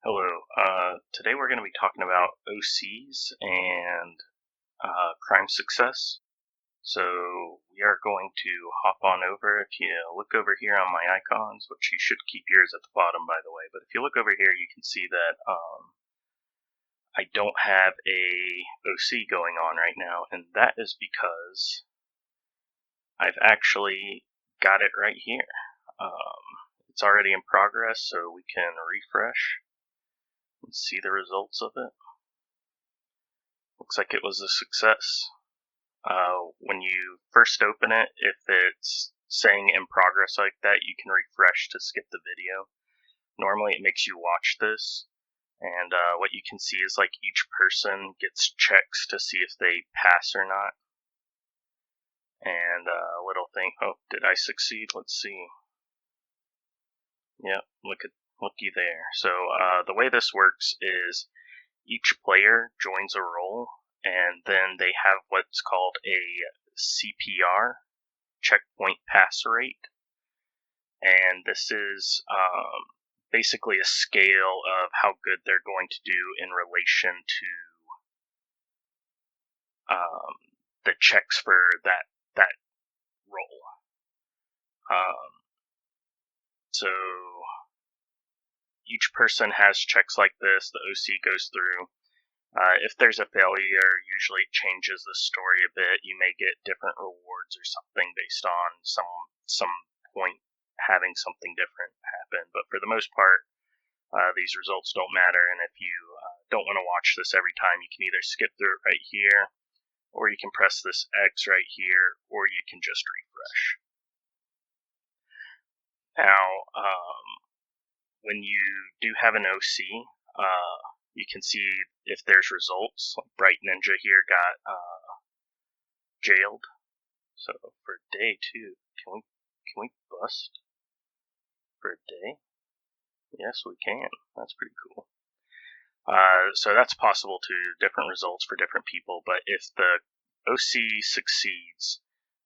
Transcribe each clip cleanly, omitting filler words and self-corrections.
Hello. Today we're going to be talking about OCs and crime success. So we are going to hop on over. If you look over here on my icons, which you should keep yours at the bottom, by the way, but if you look over here, you can see that I don't have a OC going on right now, and that is because I've actually got it right here. It's already in progress, so we can refresh and see the results of it. Looks like it was a success. When you first open it, if it's saying in progress like that, you can refresh to skip the video. Normally it makes you watch this, and what you can see is like each person gets checks to see if they pass or not. And a little thing, oh, did I succeed? Let's see. Yep, looky there. So the way this works is each player joins a role, and then they have what's called a CPR, checkpoint pass rate, and this is basically a scale of how good they're going to do in relation to the checks for that role. So each person has checks like this. The OC goes through. If there's a failure, usually it changes the story a bit. You may get different rewards or something based on some point having something different happen. But for the most part, these results don't matter. And if you don't want to watch this every time, you can either skip through it right here, or you can press this X right here, or you can just refresh. Now, when you do have an OC, you can see if there's results. Like Bright Ninja here got jailed. So for day 2, can we bust for a day? Yes, we can. That's pretty cool. So that's possible too. Different results for different people. But if the OC succeeds,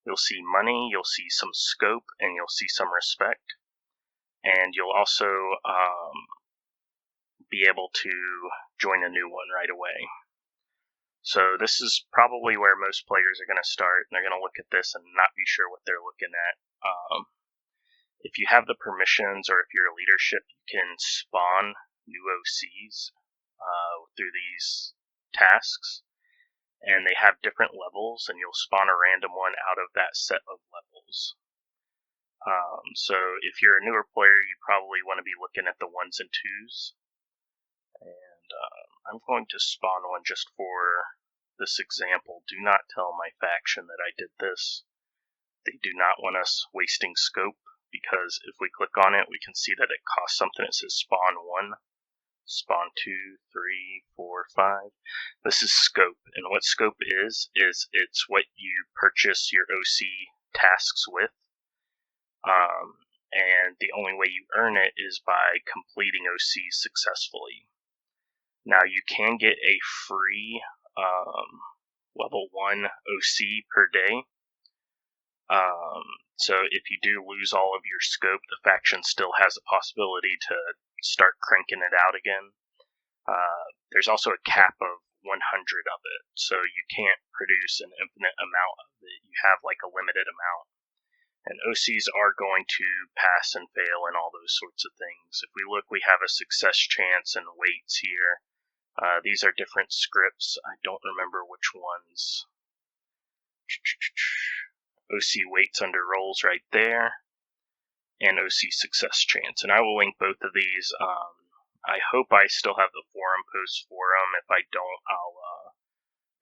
you'll see money, you'll see some scope, and you'll see some respect. And you'll also be able to join a new one right away. So this is probably where most players are going to start, and they're going to look at this and not be sure what they're looking at. If you have the permissions, or if you're a leadership, you can spawn new OCs through these tasks, and they have different levels, and you'll spawn a random one out of that set of levels. So if you're a newer player, you probably want to be looking at the 1s and 2s. And I'm going to spawn one just for this example. Do not tell my faction that I did this. They do not want us wasting scope, because if we click on it, we can see that it costs something. It says spawn 1, spawn 2, 3, 4, 5. This is scope, and what scope is it's what you purchase your OC tasks with. And the only way you earn it is by completing OCs successfully. Now you can get a free level 1 OC per day. So if you do lose all of your scope, the faction still has the possibility to start cranking it out again. There's also a cap of 100 of it, so you can't produce an infinite amount of it. You have like a limited amount. And OCs are going to pass and fail and all those sorts of things. If we look, we have a success chance and weights here. These are different scripts. I don't remember which ones. OC weights under roles right there, and OC success chance. And I will link both of these. I hope I still have the forum posts for them. If I don't, I'll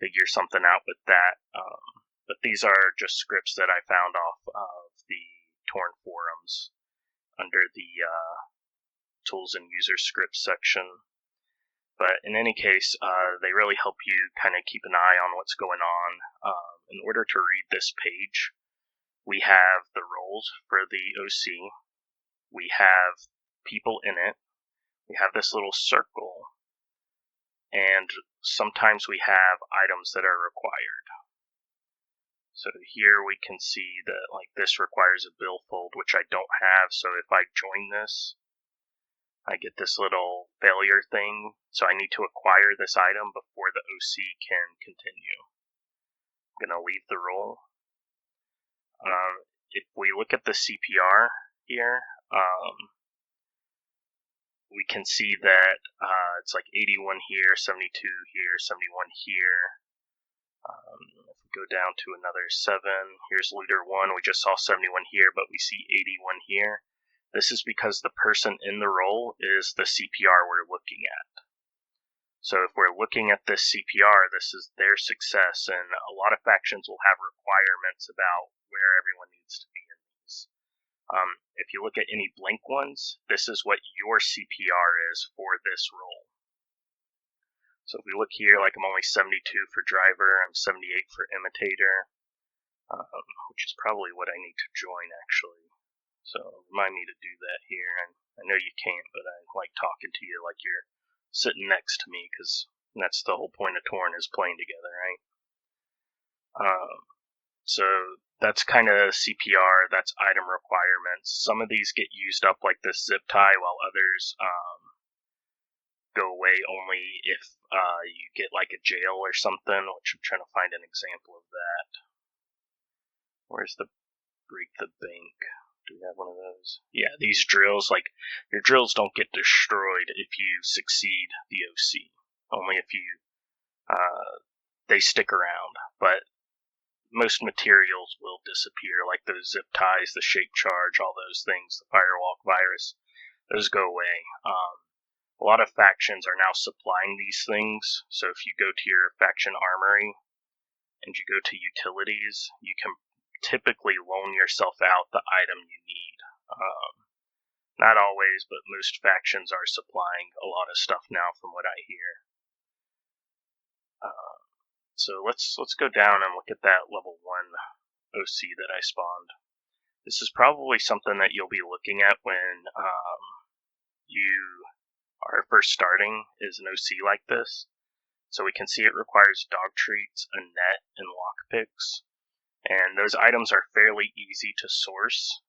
figure something out with that. But these are just scripts that I found off of the Torn forums under the tools and user scripts section. But in any case, they really help you kind of keep an eye on what's going on. In order to read this page, we have the roles for the OC, we have people in it, we have this little circle, and sometimes we have items that are required. So here we can see that like this requires a billfold, which I don't have. So if I join this, I get this little failure thing, so I need to acquire this item before the OC can continue. I'm going to leave the role. If we look at the CPR here, we can see that it's like 81 here, 72 here, 71 here. If we go down to another 7, here's looter 1. We just saw 71 here, but we see 81 here. This is because the person in the role is the CPR we're looking at. So if we're looking at this CPR, this is their success, and a lot of factions will have requirements about where everyone needs to be in these. If you look at any blank ones, this is what your CPR is for this role. So if we look here, like I'm only 72 for driver, I'm 78 for imitator, which is probably what I need to join actually. So remind me to do that here, and I know you can't, but I like talking to you like you're sitting next to me, because that's the whole point of Torn, is playing together, right? So that's kind of CPR, that's item requirements. Some of these get used up like this zip tie, while others go away only if you get like a jail or something, which I'm trying to find an example of that. Where's the break the bank? Do we have one of those? Yeah, these drills, like, your drills don't get destroyed if you succeed the OC. Only if you, they stick around. But most materials will disappear, like those zip ties, the shape charge, all those things, the firewalk virus, those go away. A lot of factions are now supplying these things, so if you go to your faction armory and you go to utilities, you can typically loan yourself out the item you need. Not always, but most factions are supplying a lot of stuff now from what I hear. So let's go down and look at that level 1 OC that I spawned. This is probably something that you'll be looking at when you are first starting, is an OC like this. So we can see it requires dog treats, a net, and lockpicks. And those items are fairly easy to source.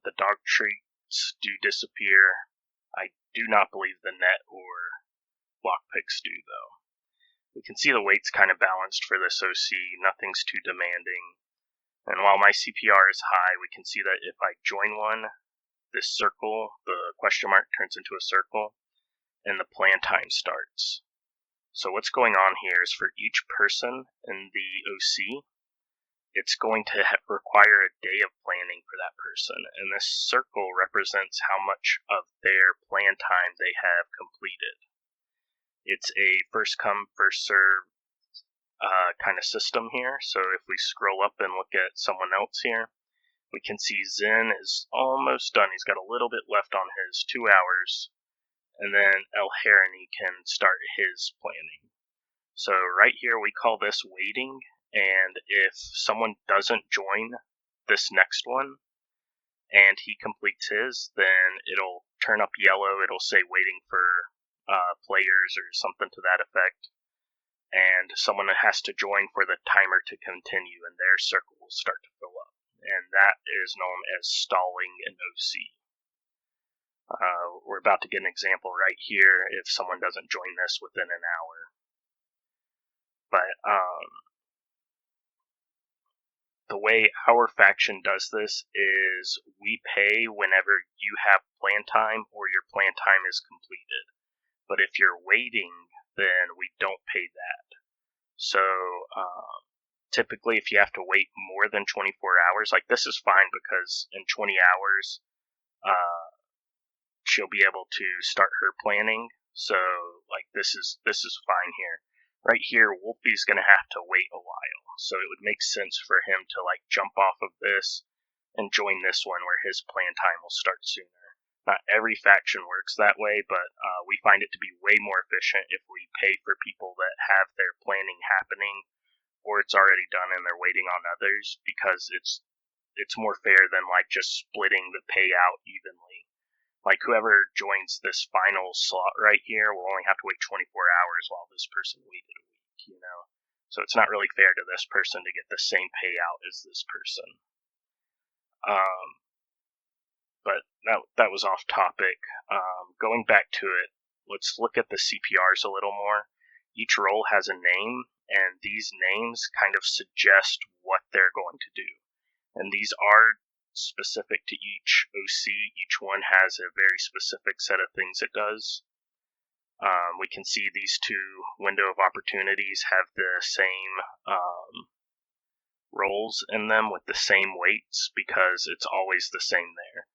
The dog treats do disappear. I do not believe the net or lockpicks do, though. We can see the weight's kind of balanced for this OC. Nothing's too demanding. And while my CPR is high, we can see that if I join one, this circle, the question mark, turns into a circle, and the plan time starts. So what's going on here is for each person in the OC, it's going to require a day of planning for that person, and this circle represents how much of their plan time they have completed. It's a first come, first serve kind of system here, so if we scroll up and look at someone else here, we can see Zen is almost done. He's got a little bit left on his 2 hours, and then El Harani can start his planning. So right here we call this waiting, and if someone doesn't join this next one and he completes his, then it'll turn up yellow. It'll say waiting for players or something to that effect, and someone has to join for the timer to continue, and their circle will start to fill up, and that is known as stalling an OC. We're about to get an example right here if someone doesn't join this within an hour. But the way our faction does this is we pay whenever you have plan time or your plan time is completed. But if you're waiting, then we don't pay that. So typically if you have to wait more than 24 hours, like this is fine because in 20 hours she'll be able to start her planning. So like this is fine here. Right here, Wolfie's going to have to wait a while, so it would make sense for him to like jump off of this and join this one where his plan time will start sooner. Not every faction works that way, but we find it to be way more efficient if we pay for people that have their planning happening or it's already done and they're waiting on others, because it's more fair than like just splitting the payout evenly. Like whoever joins this final slot right here will only have to wait 24 hours while this person waited a week, you know? So it's not really fair to this person to get the same payout as this person. But that was off topic. Going back to it, let's look at the CPRs a little more. Each role has a name, and these names kind of suggest what they're going to do. And these are specific to each OC. Each one has a very specific set of things it does. We can see these two window of opportunities have the same roles in them with the same weights because it's always the same there.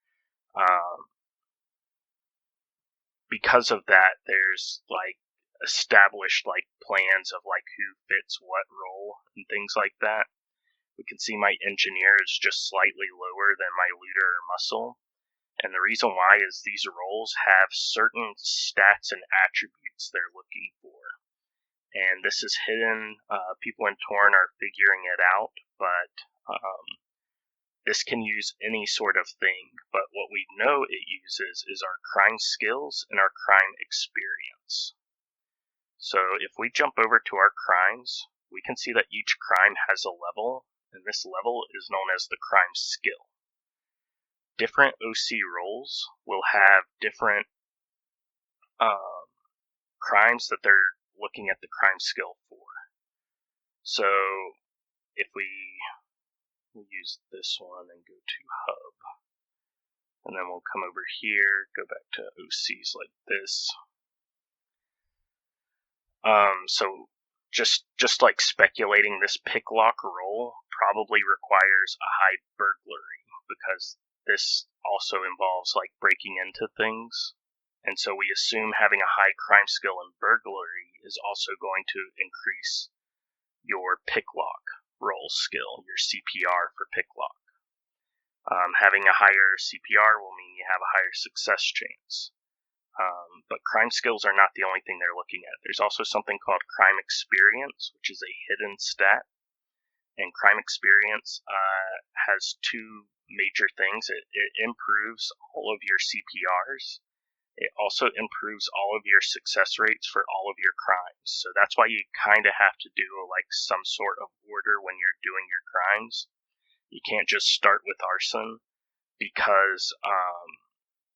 Because of that, there's like established like plans of like who fits what role and things like that. We can see my engineer is just slightly lower than my looter or muscle. And the reason why is these roles have certain stats and attributes they're looking for. And this is hidden. People in Torn are figuring it out, but this can use any sort of thing. But what we know it uses is our crime skills and our crime experience. So if we jump over to our crimes, we can see that each crime has a level, and this level is known as the crime skill. Different OC roles will have different crimes that they're looking at the crime skill for. So if we use this one and go to hub, and then we'll come over here, go back to OCs like this. So just like speculating, this pick lock role probably requires a high burglary because this also involves like breaking into things. And so we assume having a high crime skill in burglary is also going to increase your pick lock role skill, your CPR for pick lock. Having a higher CPR will mean you have a higher success chance. But crime skills are not the only thing they're looking at. There's also something called crime experience, which is a hidden stat. And crime experience has two major things. It improves all of your CPRs. It also improves all of your success rates for all of your crimes. So that's why you kind of have to do like some sort of order when you're doing your crimes. You can't just start with arson because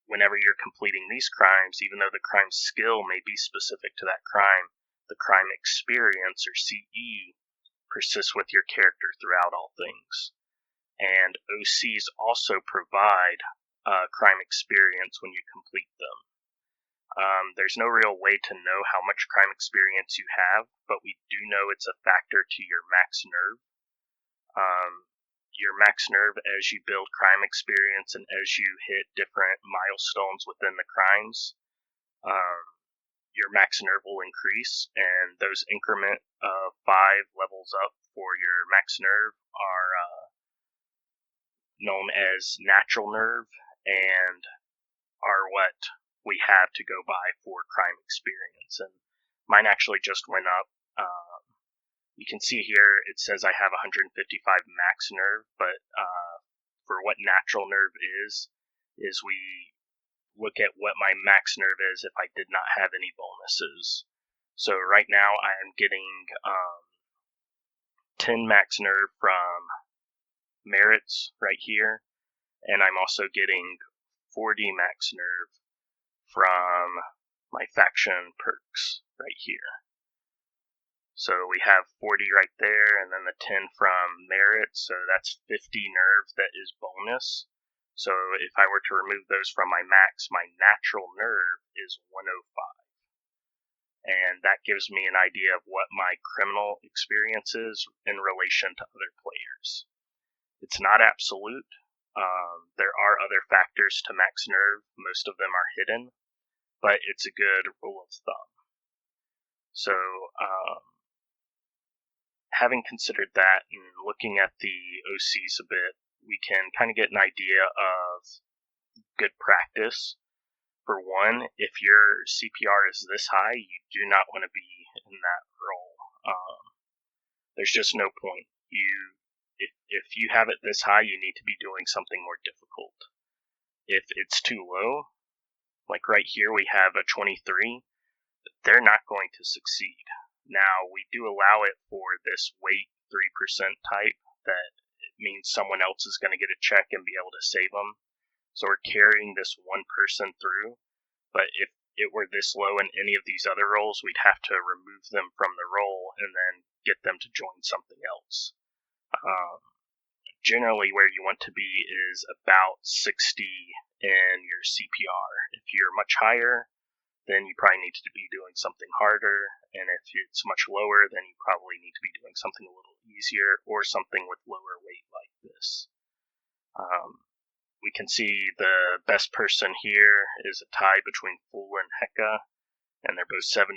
whenever you're completing these crimes, even though the crime skill may be specific to that crime, the crime experience, or CE, persists with your character throughout all things. And OCs also provide crime experience when you complete them. There's no real way to know how much crime experience you have, but we do know it's a factor to your max nerve. Your max nerve, as you build crime experience and as you hit different milestones within the crimes, your max nerve will increase, and those increment of 5 levels up for your max nerve are known as natural nerve and are what we have to go by for crime experience. And mine actually just went up. You can see here it says I have 155 max nerve, but for what natural nerve is we look at what my max nerve is if I did not have any bonuses. So right now I am getting 10 max nerve from merits right here, and I'm also getting 40 max nerve from my faction perks right here. So we have 40 right there, and then the 10 from merit, so that's 50 nerve that is bonus. So if I were to remove those from my max, my natural nerve is 105. And that gives me an idea of what my criminal experience is in relation to other players. It's not absolute. There are other factors to max nerve. Most of them are hidden, but it's a good rule of thumb. So, having considered that and looking at the OCs a bit, we can kind of get an idea of good practice. For one, if your CPR is this high, you do not want to be in that role. There's just no point. If you have it this high, you need to be doing something more difficult. If it's too low, like right here we have a 23, they're not going to succeed. Now, we do allow it for this weight 3% type that means someone else is going to get a check and be able to save them. So we're carrying this one person through. But if it were this low in any of these other roles, we'd have to remove them from the role and then get them to join something else. Generally, where you want to be is about 60 in your CPR. If you're much higher, then you probably need to be doing something harder, and if it's much lower, then you probably need to be doing something a little easier or something with lower weight like this. We can see the best person here is a tie between Fool and Heka, and they're both 74,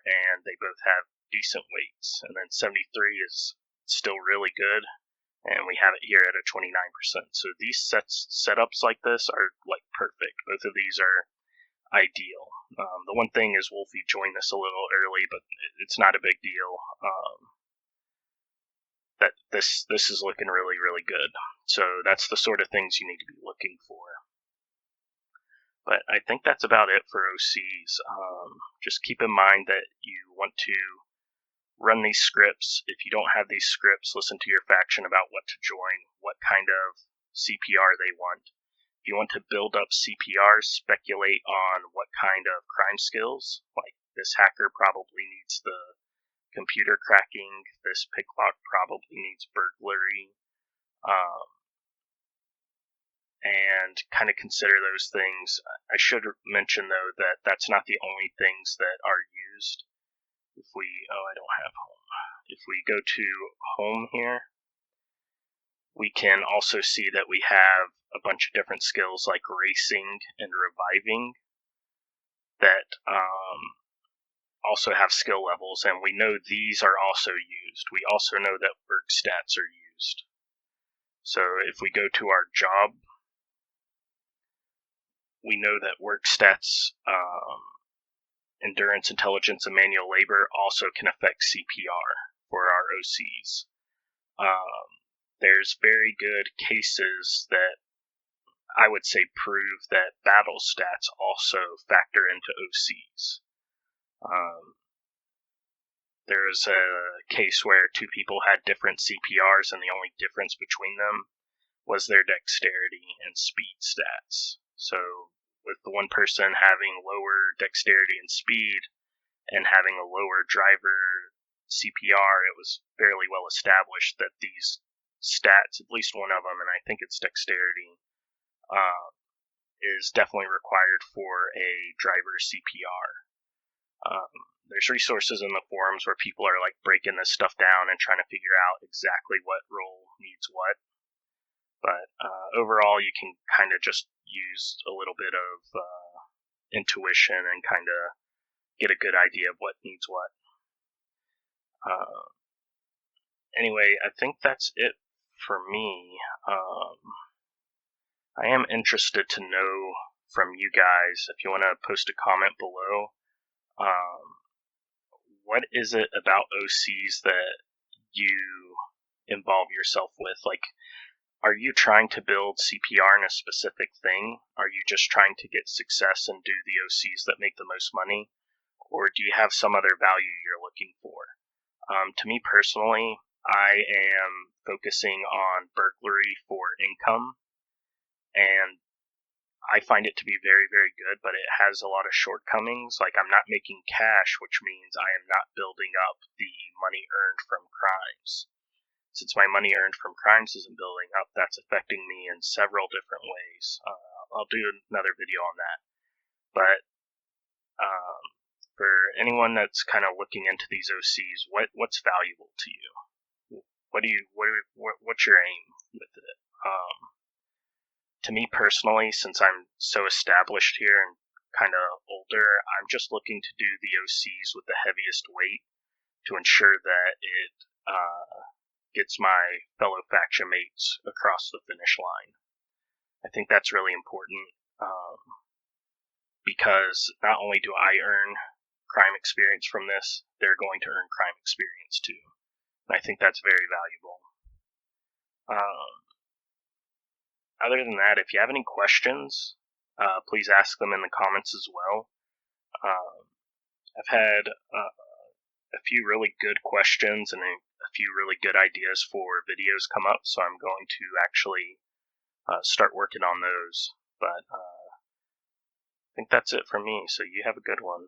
and they both have decent weights. And then 73 is still really good, and we have it here at a 29%. So these setups like this are like perfect. Both of these are ideal. The one thing is Wolfie joined this a little early, but it's not a big deal. That this is looking really, really good. So that's the sort of things you need to be looking for. But I think that's about it for OCs. Just keep in mind that you want to run these scripts. If you don't have these scripts, listen to your faction about what to join, what kind of CPR they want. If you want to build up CPR, speculate on what kind of crime skills. Like this hacker probably needs the computer cracking, this picklock probably needs burglary, and kind of consider those things. I should mention though that that's not the only things that are used. If we, I don't have home. If we go to home here, we can also see that we have a bunch of different skills like racing and reviving that also have skill levels, and we know these are also used. We also know that work stats are used. So if we go to our job, we know that work stats, endurance, intelligence, and manual labor also can affect CPR for our OCs. There's very good cases that I would say prove that battle stats also factor into OCs. There's a case where two people had different CPRs, and the only difference between them was their dexterity and speed stats. So with the one person having lower dexterity and speed and having a lower driver CPR, it was fairly well established that these stats, at least one of them, and I think it's dexterity, is definitely required for a driver CPR. There's resources in the forums where people are like breaking this stuff down and trying to figure out exactly what role needs what. But overall, you can kind of just use a little bit of intuition and kind of get a good idea of what needs what. Anyway, I think that's it for me. I am interested to know from you guys, if you want to post a comment below, what is it about OCs that you involve yourself with? Like, are you trying to build CPR in a specific thing? Are you just trying to get success and do the OCs that make the most money? Or do you have some other value you're looking for? To me personally, I am focusing on burglary for income, and I find it to be very, very good, but it has a lot of shortcomings. Like, I'm not making cash, which means I am not building up the money earned from crimes. Since my money earned from crimes isn't building up, that's affecting me in several different ways. I'll do another video on that. But for anyone that's kind of looking into these OCs, what's valuable to you? What's your aim with it? To me personally, since I'm so established here and kind of older, I'm just looking to do the OCs with the heaviest weight to ensure that it gets my fellow faction mates across the finish line. I think that's really important because not only do I earn crime experience from this, they're going to earn crime experience too. And I think that's very valuable. Other than that, if you have any questions, please ask them in the comments as well. I've had a few really good questions and a few really good ideas for videos come up, so I'm going to actually start working on those. But think that's it for me, so you have a good one.